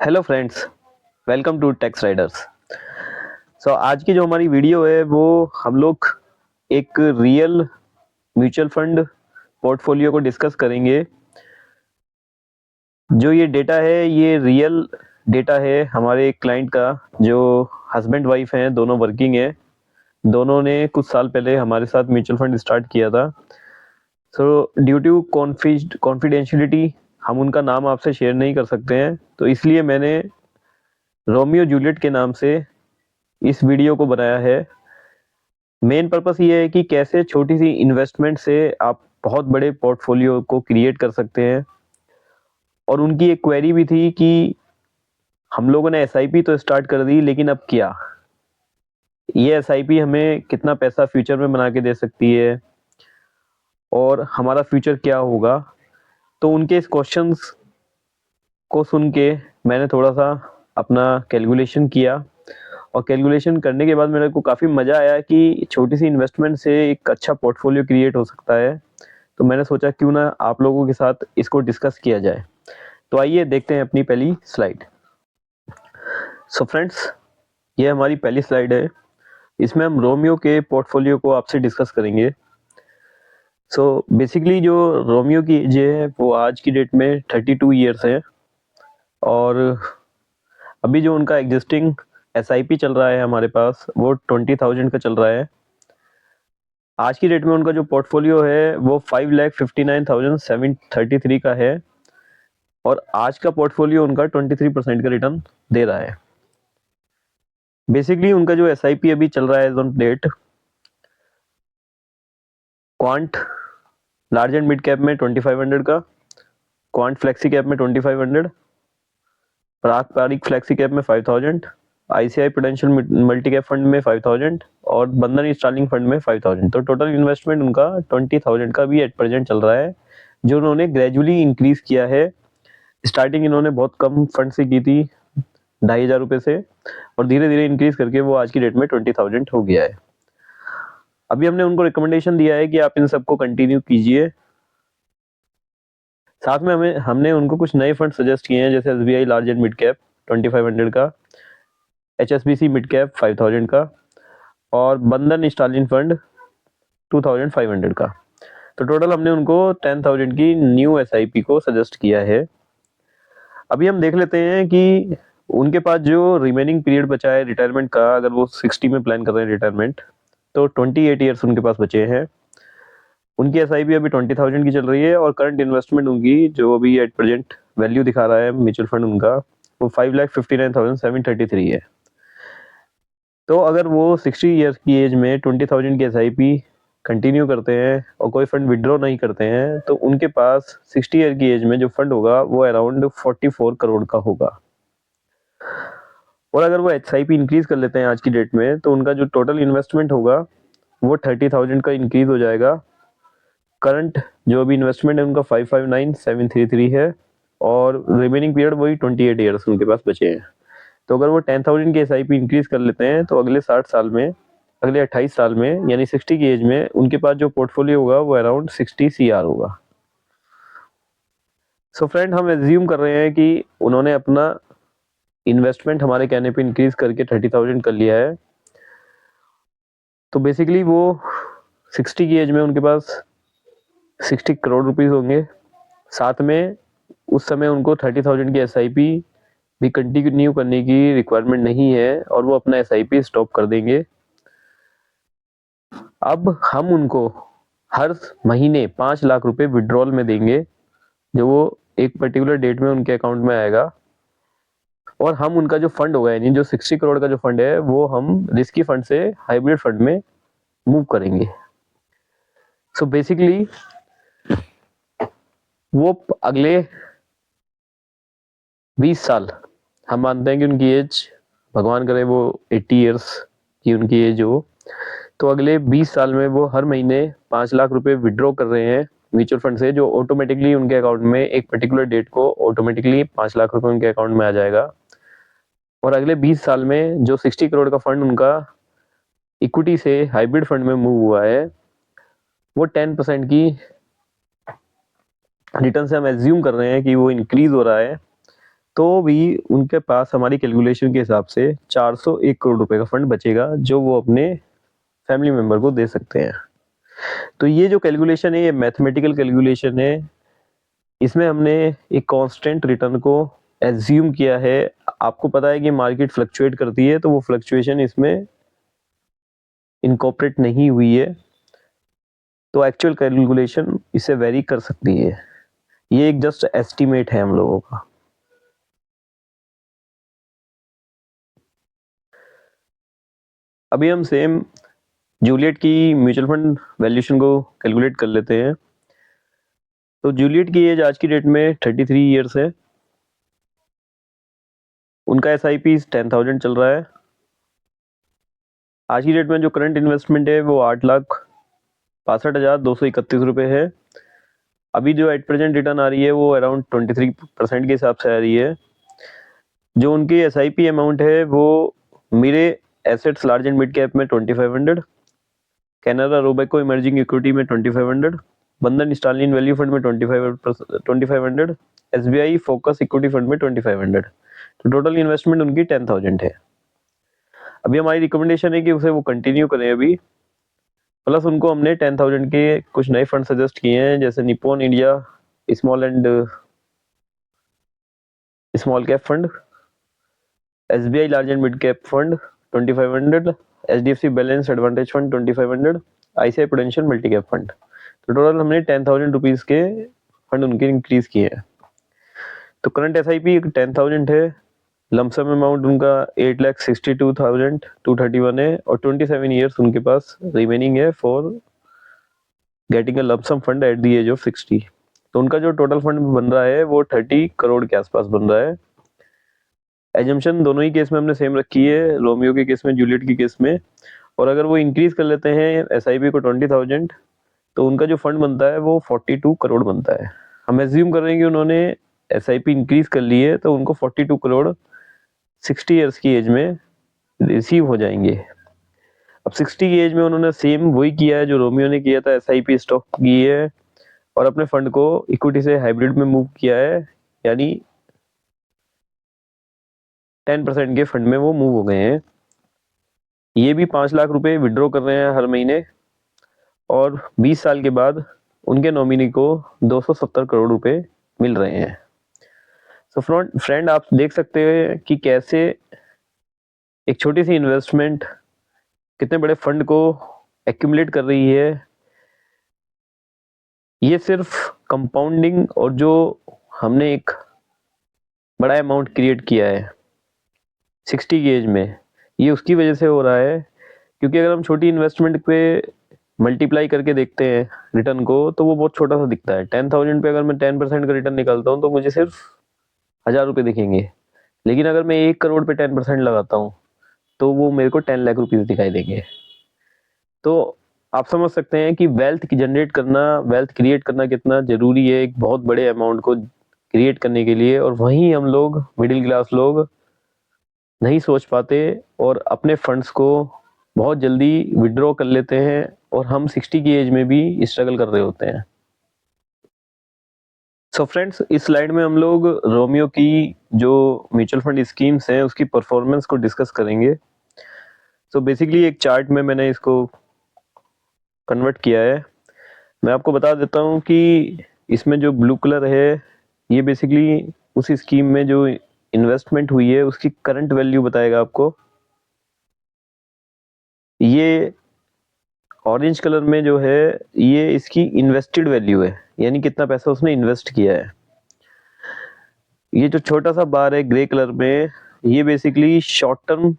Hello friends, welcome to tax riders. आज की जो हमारी वीडियो है वो हम लोग एक रियल म्यूचुअल फंड पोर्टफोलियो को डिस्कस करेंगे। जो ये डेटा है ये रियल डेटा है हमारे क्लाइंट का, जो हस्बैंड वाइफ हैं, दोनों वर्किंग है। दोनों ने कुछ साल पहले हमारे साथ म्यूचुअल फंड स्टार्ट किया था। ड्यू टू कॉन्फिडेंशियलिटी हम उनका नाम आपसे शेयर नहीं कर सकते हैं, तो इसलिए मैंने रोमियो जूलियट के नाम से इस वीडियो को बनाया है। मेन पर्पस ये है कि कैसे छोटी सी इन्वेस्टमेंट से आप बहुत बड़े पोर्टफोलियो को क्रिएट कर सकते हैं। और उनकी एक क्वेरी भी थी कि हम लोगों ने एसआईपी तो स्टार्ट कर दी, लेकिन अब क्या, ये एसआईपी हमें कितना पैसा फ्यूचर में बना के दे सकती है और हमारा फ्यूचर क्या होगा। तो उनके इस क्वेश्चंस को सुन के मैंने थोड़ा सा अपना कैलकुलेशन किया, और कैलकुलेशन करने के बाद मेरे को काफ़ी मज़ा आया कि छोटी सी इन्वेस्टमेंट से एक अच्छा पोर्टफोलियो क्रिएट हो सकता है। तो मैंने सोचा क्यों ना आप लोगों के साथ इसको डिस्कस किया जाए। तो आइए देखते हैं अपनी पहली स्लाइड। फ्रेंड्स, ये हमारी पहली स्लाइड है। इसमें हम रोमियो के पोर्टफोलियो को आपसे डिस्कस करेंगे। बेसिकली जो रोमियो की एज है वो आज की डेट में 32 ईयर्स है, और अभी जो उनका एग्जिस्टिंग एसआईपी चल रहा है हमारे पास वो 20,000 का चल रहा है। आज की डेट में उनका जो पोर्टफोलियो है वो 5,59,733 का है, और आज का पोर्टफोलियो उनका 23% का रिटर्न दे रहा है। बेसिकली उनका जो एसआईपी अभी चल रहा है on date, quant large and mid cap में 2500 का, क्वांट फ्लेक्सी कैप में 2500, पारंपरिक फ्लेक्सी कैप में 5000, ICI prudential multi cap fund में 5000 और बंधन स्टार्लिंग फंड में 5000। तो टोटल इन्वेस्टमेंट उनका 20,000 का भी एट प्रेजेंट चल रहा है, जो उन्होंने ग्रेजुअली इंक्रीज किया है। स्टार्टिंग इन्होंने बहुत कम फंड से की थी, 2,500 रुपए से, और धीरे धीरे इंक्रीज करके वो आज की डेट में 20,000 हो गया है। अभी हमने उनको रिकमेंडेशन दिया है कि आप इन सबको कंटिन्यू कीजिए। साथ में हमने उनको कुछ नए फंड सजेस्ट किए हैं, जैसे SBI large and mid cap 2500 का, एचएसबीसी मिड कैप 5000 का, और बंधन स्टालिन फंड 2500 का। तो टोटल हमने उनको 10,000 की न्यू एसआईपी को सजेस्ट किया है। अभी हम देख लेते हैं कि उनके पास जो रिमेनिंग पीरियड बचा है रिटायरमेंट का, अगर वो 60 में प्लान कर रहे हैं रिटायरमेंट, तो 28 ईयर्स उनके पास बचे हैं। उनकी एसआईपी अभी 20,000 की चल रही है, और करंट इन्वेस्टमेंट उनकी जो अभी एट प्रेजेंट वैल्यू दिखा रहा है म्यूचुअल फंड उनका, वो 5,59,733 है। तो अगर वो 60 ईयर्स की एज में 20,000 की एसआईपी कंटिन्यू करते हैं और कोई फंड विड्रॉ नहीं करते हैं, तो उनके पास 60 ईयर की एज में जो फंड होगा वो अराउंड 44 करोड़ का होगा। और अगर वो एसआईपी इंक्रीज कर लेते हैं आज की डेट में, तो उनका जो टोटल इन्वेस्टमेंट होगा वो 30,000 का इंक्रीज हो जाएगा। करंट जो अभी इन्वेस्टमेंट है उनका 559,733 है, और रिमेनिंग पीरियड वही 28 ईयर्स उनके पास बचे हैं। तो अगर वो 10,000 की एसआईपी इंक्रीज कर लेते हैं, तो अगले 60 साल में, अगले 28 साल में, यानी 60 की एज में उनके पास जो पोर्टफोलियो होगा वो अराउंड 60 सीआर होगा। फ्रेंड, हम एज्यूम कर रहे हैं कि उन्होंने अपना इन्वेस्टमेंट हमारे कहने पे इंक्रीज करके 30,000 कर लिया है। तो बेसिकली वो 60 की एज में उनके पास 60 करोड़ रुपीस होंगे। साथ में उस समय उनको 30,000 की एसआईपी भी कंटिन्यू करने की रिक्वायरमेंट नहीं है, और वो अपना एसआईपी स्टॉप कर देंगे। अब हम उनको हर महीने 5 लाख रुपए विड्रॉल में देंगे, जो वो एक पर्टिकुलर डेट में उनके अकाउंट में आएगा। और हम उनका जो फंड होगा, यानी जो 60 करोड़ का जो फंड है, वो हम रिस्की फंड से हाइब्रिड फंड में मूव करेंगे। बेसिकली वो अगले 20 साल, हम मानते हैं कि उनकी एज, भगवान करे वो 80 ईयर्स की उनकी एज हो, तो अगले 20 साल में वो हर महीने 5 लाख रुपए विड्रॉ कर रहे हैं म्यूचुअल फंड से, जो ऑटोमेटिकली उनके अकाउंट में एक पर्टिकुलर डेट को ऑटोमेटिकली 5 लाख रुपए उनके अकाउंट में आ जाएगा। और अगले 20 साल में जो 60 करोड़ का फंड उनका इक्विटी से हाइब्रिड फंड में मूव हुआ है, वो 10% की रिटर्न से हम एज्यूम कर रहे हैं कि वो इंक्रीज हो रहा है। तो भी उनके पास हमारी कैलकुलेशन के हिसाब से 401 करोड़ रुपए का फंड बचेगा, जो वो अपने फैमिली मेंबर को दे सकते हैं। तो ये जो कैलकुलेशन है, ये मैथमेटिकल कैलकुलेशन है। इसमें हमने एक कांस्टेंट रिटर्न को एज्यूम किया है। आपको पता है कि मार्केट फ्लक्चुएट करती है, तो वो फ्लक्चुएशन इसमें इनकॉर्पोरेट नहीं हुई है, तो एक्चुअल कैलकुलेशन इससे वेरी कर सकती है। ये एक जस्ट एस्टिमेट है हम लोगों का। अभी हम सेम जूलियट की म्यूचुअल फंड वैल्यूएशन को कैलकुलेट कर लेते हैं। तो जूलियट की एज आज की डेट में 33 ईयर्स है। उनका SIP 10,000 चल रहा है। आज की डेट में जो करंट इन्वेस्टमेंट है वो 8,62,31 रुपए है। अभी जो एट प्रेजेंट रिटर्न आ रही है वो अराउंड 23% के हिसाब से आ रही है। जो उनकी SIP अमाउंट है वो मेरे assets large and mid cap में 2500, कैनरा रोबेको इमर्जिंग इक्विटी में 2500, बंधन स्टालिन वैल्यू फंड में 2500, SBI फोकस इक्विटी फंड में 2500। तो टोटल इन्वेस्टमेंट उनकी 10,000 है। अभी हमारी रिकमेंडेशन है कि उसे वो कंटिन्यू करें अभी। प्लस उनको हमने 10,000 के कुछ नए फंड सजेस्ट किए हैं, जैसे Nippon India small cap fund, SBI large and mid cap fund 2500, HDFC balance advantage fund 2500, ICICI prudential multi cap fund. तो टोटल हमने 10,000 रुपीज के फंड उनके इंक्रीज किए हैं। तो करंट SIP 10,000 है। लमसम अमाउंट उनका 8,62,231 है और 27 ईयर्स उनके पास रिमेनिंग है for getting a lump sum fund at the age of 60। तो उनका जो टोटल फंड बन रहा है वो 30 करोड़ के आसपास बन रहा है। एजम्पशन दोनों ही केस में हमने सेम रखी है, रोमियो के केस में, जूलियट के केस में। और अगर वो इंक्रीज कर लेते हैं SIP को 20,000, तो उनका जो फंड बनता है वो 42 करोड़ बनता है। हम एज्यूम कर रहे हैं कि उन्होंने SIP इंक्रीज कर ली है, तो उनको 42 करोड़ 60 ईयर्स की एज में रिसीव हो जाएंगे। अब 60 की एज में उन्होंने सेम वही किया है जो रोमियो ने किया था, SIP स्टॉक की है और अपने फंड को इक्विटी से हाइब्रिड में मूव किया है, यानी 10% के फंड में वो मूव हो गए हैं। ये भी 5 लाख रुपए विड्रॉ कर रहे हैं हर महीने और 20 साल के बाद उनके नॉमिनी को 270 करोड़ रुपए मिल रहे हैं। तो फ्रेंड, आप देख सकते हैं कि कैसे एक छोटी सी इन्वेस्टमेंट कितने बड़े फंड को एक्यूमुलेट कर रही है। ये सिर्फ कंपाउंडिंग और जो हमने एक बड़ा अमाउंट क्रिएट किया है 60 की एज में, ये उसकी वजह से हो रहा है। क्योंकि अगर हम छोटी इन्वेस्टमेंट पे मल्टीप्लाई करके देखते हैं रिटर्न को, तो वो बहुत छोटा सा दिखता है। 10,000 पे अगर मैं 10% का रिटर्न निकालता हूँ तो मुझे सिर्फ 1,000 रुपये दिखेंगे। लेकिन अगर मैं 1 करोड़ पे 10% लगाता हूँ तो वो मेरे को 10 लाख रुपीज दिखाई देंगे। तो आप समझ सकते हैं कि वेल्थ क्रिएट करना कितना जरूरी है एक बहुत बड़े अमाउंट को क्रिएट करने के लिए। और वहीं हम लोग मिडिल क्लास लोग नहीं सोच पाते और अपने फंड्स को बहुत जल्दी विड्रॉ कर लेते हैं और हम 60 की एज में भी स्ट्रगल कर रहे होते हैं। सो फ्रेंड्स, इस स्लाइड में हम लोग रोमियो की जो म्यूचुअल फंड स्कीम्स हैं उसकी परफॉर्मेंस को डिस्कस करेंगे। सो बेसिकली एक चार्ट में मैंने इसको कन्वर्ट किया है। मैं आपको बता देता हूँ कि इसमें जो ब्लू कलर है ये बेसिकली उस स्कीम में जो इन्वेस्टमेंट हुई है उसकी करंट वैल्यू बताएगा आपको। ये ऑरेंज कलर में जो है ये इसकी इन्वेस्टेड वैल्यू है, यानी कितना पैसा उसने इन्वेस्ट किया है। ये जो छोटा सा बार है ग्रे कलर में, ये basically short term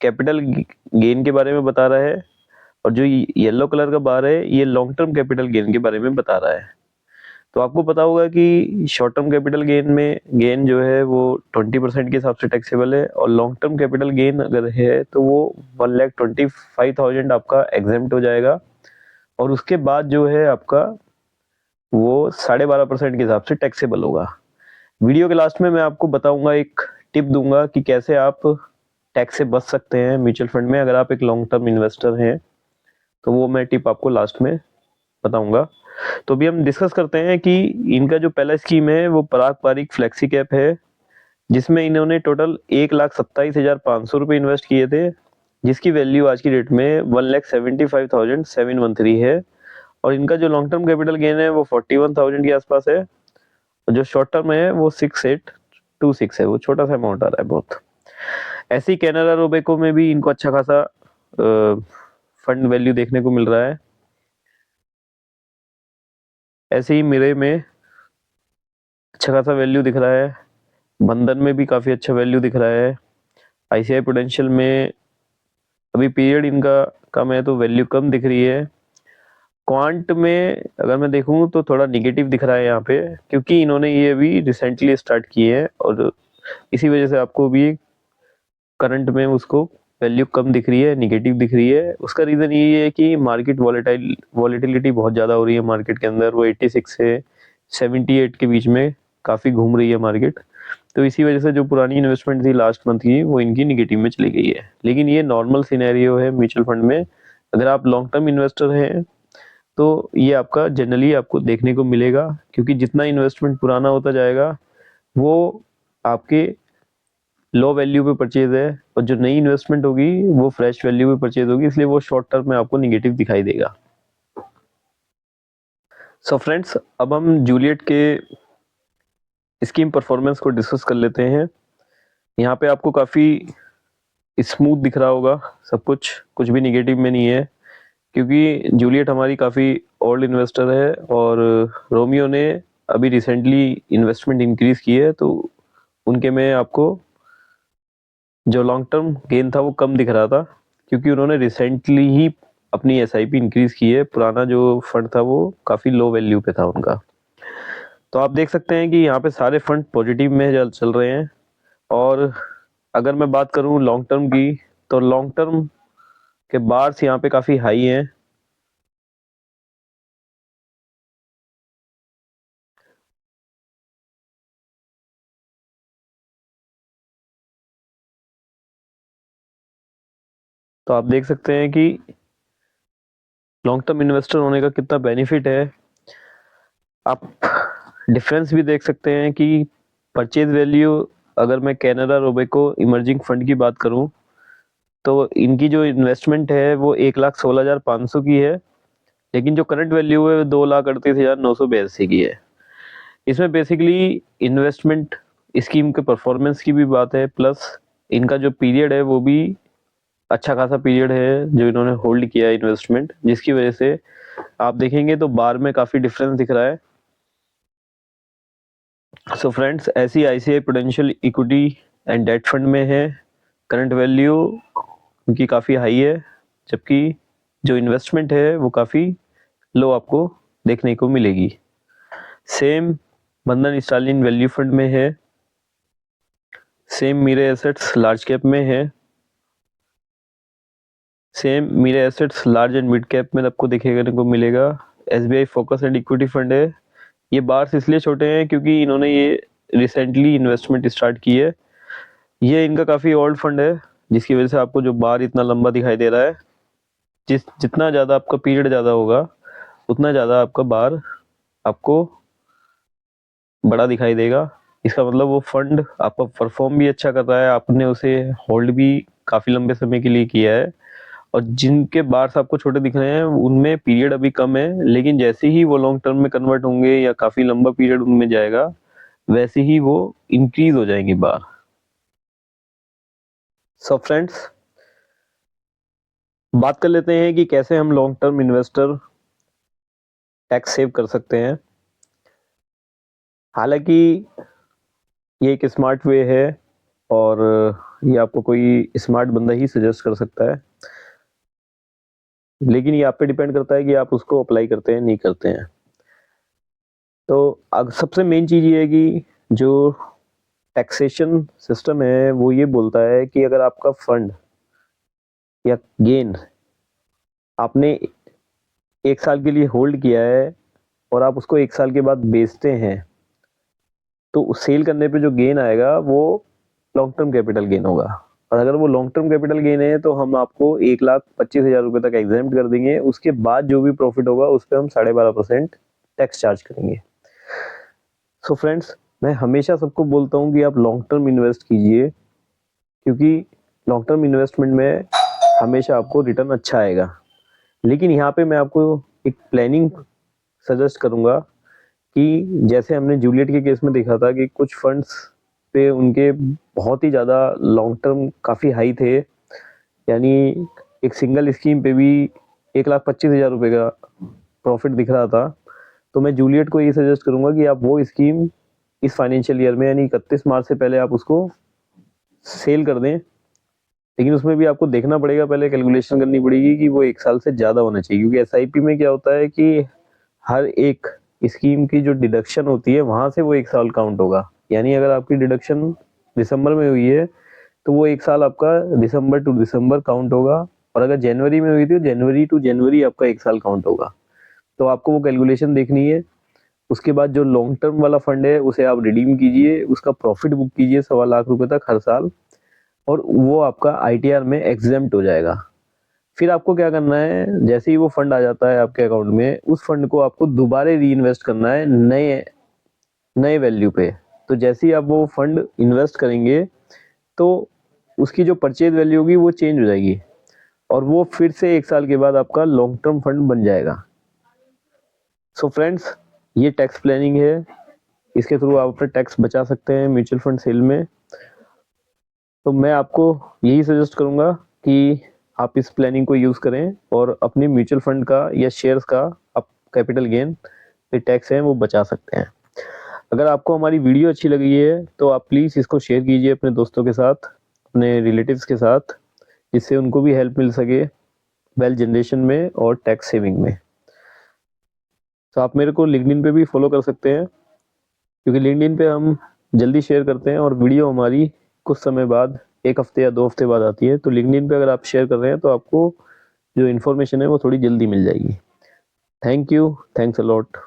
capital gain के बारे में बता रहा है और जो येलो कलर का बार है ये लॉन्ग टर्म कैपिटल गेन के बारे में बता रहा है। तो आपको पता होगा कि शॉर्ट टर्म कैपिटल गेन जो है वो 20% के हिसाब से टैक्सेबल है और लॉन्ग टर्म कैपिटल गेन अगर है तो वो 1,25,000 आपका एग्जेम्प्ट हो जाएगा और उसके बाद जो है आपका वो 12.5% के हिसाब से टैक्सेबल होगा। वीडियो के लास्ट में मैं आपको बताऊंगा, एक टिप दूंगा कि कैसे आप टैक्स से बच सकते हैं म्यूचुअल फंड में अगर आप एक लॉन्ग टर्म इन्वेस्टर हैं, तो वो मैं टिप आपको लास्ट में बताऊंगा। तो अभी हम डिस्कस करते हैं कि इनका जो पहला स्कीम है वो पराग पारिक फ्लेक्सी कैप है, जिसमें इन्होंने टोटल 1,27,500 रुपये इन्वेस्ट किए थे, जिसकी वैल्यू आज की डेट में 1,75,713 है। और इनका जो लॉन्ग टर्म कैपिटल गेन है वो 41,000 के आसपास है, और जो शॉर्ट टर्म है वो 6,826 है, वो छोटा सा अमाउंट आ रहा है बहुत। ऐसे ही कैनरा रोबेको में भी इनको अच्छा खासा फंड वैल्यू देखने को मिल रहा है। ऐसे ही मिरे में अच्छा खासा वैल्यू दिख रहा है, बंधन में भी काफ़ी अच्छा वैल्यू दिख रहा है। आईसीआई प्रूडेंशियल में अभी पीरियड इनका कम है तो वैल्यू कम दिख रही है। क्वांट में अगर मैं देखूं तो थोड़ा निगेटिव दिख रहा है यहाँ पे, क्योंकि इन्होंने ये अभी रिसेंटली स्टार्ट किए हैं और इसी वजह से आपको भी करंट में उसको वैल्यू कम दिख रही है, निगेटिव दिख रही है। उसका रीज़न ये है कि मार्केट वॉलेटिलिटी बहुत ज़्यादा हो रही है मार्केट के अंदर, वो 86 से 78 के बीच में काफ़ी घूम रही है मार्केट। तो इसी वजह से जो पुरानी इन्वेस्टमेंट थी लास्ट मंथ की वो इनकी निगेटिव में चली गई है। लेकिन ये नॉर्मल सिनेरियो है म्यूचुअल फंड में। अगर आप लॉन्ग टर्म इन्वेस्टर हैं तो ये आपका जनरली आपको देखने को मिलेगा, क्योंकि जितना इन्वेस्टमेंट पुराना होता जाएगा वो आपके लो वैल्यू पे परचेज है, और जो नई इन्वेस्टमेंट होगी वो फ्रेश वैल्यू पे परचेज होगी, इसलिए वो शॉर्ट टर्म में आपको निगेटिव दिखाई देगा। सो फ्रेंड्स, अब हम जूलियट के स्कीम परफॉर्मेंस को डिस्कस कर लेते हैं। यहाँ पे आपको काफ़ी स्मूथ दिख रहा होगा सब कुछ, कुछ भी निगेटिव में नहीं है, क्योंकि जूलियट हमारी काफ़ी ओल्ड इन्वेस्टर है और रोमियो ने अभी रिसेंटली इन्वेस्टमेंट इंक्रीज की है, तो उनके में आपको जो लॉन्ग टर्म गेन था वो कम दिख रहा था, क्योंकि उन्होंने रिसेंटली ही अपनी एसआईपी इंक्रीज की है। पुराना जो फंड था वो काफ़ी लो वैल्यू पे था उनका। तो आप देख सकते हैं कि यहाँ पे सारे फंड पॉजिटिव में चल रहे हैं। और अगर मैं बात करूँ लॉन्ग टर्म की, तो लॉन्ग टर्म के बार्स यहाँ पे काफ़ी हाई हैं। तो आप देख सकते हैं कि लॉन्ग टर्म इन्वेस्टर होने का कितना बेनिफिट है। आप डिफरेंस भी देख सकते हैं कि परचेज वैल्यू, अगर मैं कैनरा रोबेको इमर्जिंग फंड की बात करूं तो इनकी जो इन्वेस्टमेंट है वो 1,16,500 की है, लेकिन जो करंट वैल्यू है वो 2,38,982 की है। इसमें बेसिकली इन्वेस्टमेंट स्कीम के परफॉर्मेंस की भी बात है, प्लस इनका जो पीरियड है वो भी अच्छा खासा पीरियड है जो इन्होंने होल्ड किया है इन्वेस्टमेंट, जिसकी वजह से आप देखेंगे तो बार में काफ़ी डिफरेंस दिख रहा है। सो फ्रेंड्स, ऐसी ICI prudential equity and debt fund में है करंट वैल्यू उनकी काफ़ी हाई है, जबकि जो इन्वेस्टमेंट है वो काफ़ी लो आपको देखने को मिलेगी। सेम बंधन स्टालिन वैल्यू फंड में है, सेम मीरे एसेट्स लार्ज कैप में है, same Meere assets large and mid cap में आपको देखने को मिलेगा। SBI focus and equity fund है। ये बार्स इसलिए छोटे हैं क्योंकि इन्होंने ये रिसेंटली इन्वेस्टमेंट स्टार्ट की है। ये इनका काफ़ी ओल्ड फंड है, जिसकी वजह से आपको जो बार इतना लंबा दिखाई दे रहा है। जितना ज़्यादा आपका पीरियड ज़्यादा होगा उतना ज़्यादा आपका बार आपको बड़ा दिखाई देगा। इसका मतलब वो फंड आपका परफॉर्म भी अच्छा कर रहा है, आपने उसे होल्ड भी काफ़ी लंबे समय के लिए किया है। और जिनके बार्स आपको छोटे दिख रहे हैं उनमें पीरियड अभी कम है, लेकिन जैसे ही वो लॉन्ग टर्म में कन्वर्ट होंगे या काफ़ी लंबा पीरियड उनमें जाएगा वैसे ही वो इंक्रीज हो जाएंगी बार। सो फ्रेंड्स, बात कर लेते हैं कि कैसे हम long term investor tax save कर सकते हैं। हालांकि ये एक स्मार्ट वे है और ये आपको कोई स्मार्ट बंदा ही सजेस्ट कर सकता है, लेकिन ये आप पे डिपेंड करता है कि आप उसको अप्लाई करते हैं नहीं करते हैं। तो सबसे मेन चीज़ ये है कि जो टैक्सेशन सिस्टम है वो ये बोलता है कि अगर आपका फंड या गेन आपने 1 साल के लिए होल्ड किया है और आप उसको 1 साल के बाद बेचते हैं, तो सेल करने पे जो गेन आएगा वो लॉन्ग टर्म कैपिटल गेन होगा। और अगर वो लॉन्ग टर्म कैपिटल गेन है तो हम आपको 1,25,000 रुपये तक एग्जेम्प्ट कर देंगे। उसके बाद जो भी प्रॉफिट होगा उस पर हम 12.5% टैक्स चार्ज करेंगे। सो फ्रेंड्स, मैं हमेशा सबको बोलता हूँ कि आप लॉन्ग टर्म इन्वेस्ट कीजिए, क्योंकि लॉन्ग टर्म इन्वेस्टमेंट में हमेशा आपको रिटर्न अच्छा आएगा। लेकिन यहाँ पे मैं आपको एक प्लानिंग सजेस्ट करूँगा कि जैसे हमने जूलियट के केस में देखा था कि कुछ फंड्स पे उनके बहुत ही ज़्यादा लॉन्ग टर्म काफ़ी हाई थे, यानी एक सिंगल स्कीम पे भी 1,25,000 रुपये का प्रॉफिट दिख रहा था। तो मैं जूलियट को ये सजेस्ट करूँगा कि आप वो स्कीम इस फाइनेंशियल ईयर में यानी 31 मार्च से पहले आप उसको सेल कर दें। लेकिन उसमें भी आपको देखना पड़ेगा, पहले कैलकुलेशन करनी पड़ेगी कि वो 1 साल से ज़्यादा होना चाहिए, क्योंकि एसआईपी में क्या होता है कि हर एक स्कीम की जो डिडक्शन होती है वहाँ से वो 1 साल काउंट होगा। यानी अगर आपकी डिडक्शन दिसंबर में हुई है तो वो 1 साल आपका दिसंबर टू दिसंबर काउंट होगा, और अगर जनवरी में हुई थी तो जनवरी टू जनवरी आपका 1 साल काउंट होगा। तो आपको वो कैलकुलेशन देखनी है। उसके बाद जो लॉन्ग टर्म वाला फंड है उसे आप रिडीम कीजिए, उसका प्रॉफिट बुक कीजिए 1.25 लाख रुपए तक हर साल, और वो आपका आईटीआर में एग्जेम्प्ट हो जाएगा। फिर आपको क्या करना है, जैसे ही वो फंड आ जाता है आपके अकाउंट में, उस फंड को आपको दोबारा री इन्वेस्ट करना है नए नए वैल्यू पे। तो जैसे ही आप वो फंड इन्वेस्ट करेंगे तो उसकी जो परचेज वैल्यू होगी वो चेंज हो जाएगी, और वो फिर से 1 साल के बाद आपका लॉन्ग टर्म फंड बन जाएगा। सो फ्रेंड्स, ये टैक्स प्लानिंग है, इसके थ्रू आप अपना टैक्स बचा सकते हैं म्यूचुअल फंड सेल में। तो मैं आपको यही सजेस्ट करूंगा कि आप इस प्लानिंग को यूज़ करें और अपने म्यूचुअल फंड का या शेयर्स का आप कैपिटल गेन पे टैक्स है वो बचा सकते हैं। अगर आपको हमारी वीडियो अच्छी लगी है तो आप प्लीज़ इसको शेयर कीजिए अपने दोस्तों के साथ, अपने रिलेटिव्स के साथ, जिससे उनको भी हेल्प मिल सके वेल्थ जनरेशन में और टैक्स सेविंग में। तो आप मेरे को लिंक्डइन पे भी फॉलो कर सकते हैं, क्योंकि लिंक्डइन पे हम जल्दी शेयर करते हैं और वीडियो हमारी कुछ समय बाद 1 हफ्ते या 2 हफ्ते बाद आती है। तो लिंक्डइन पे अगर आप शेयर कर रहे हैं तो आपको जो इन्फॉर्मेशन है वो थोड़ी जल्दी मिल जाएगी। Thank you, thanks a lot.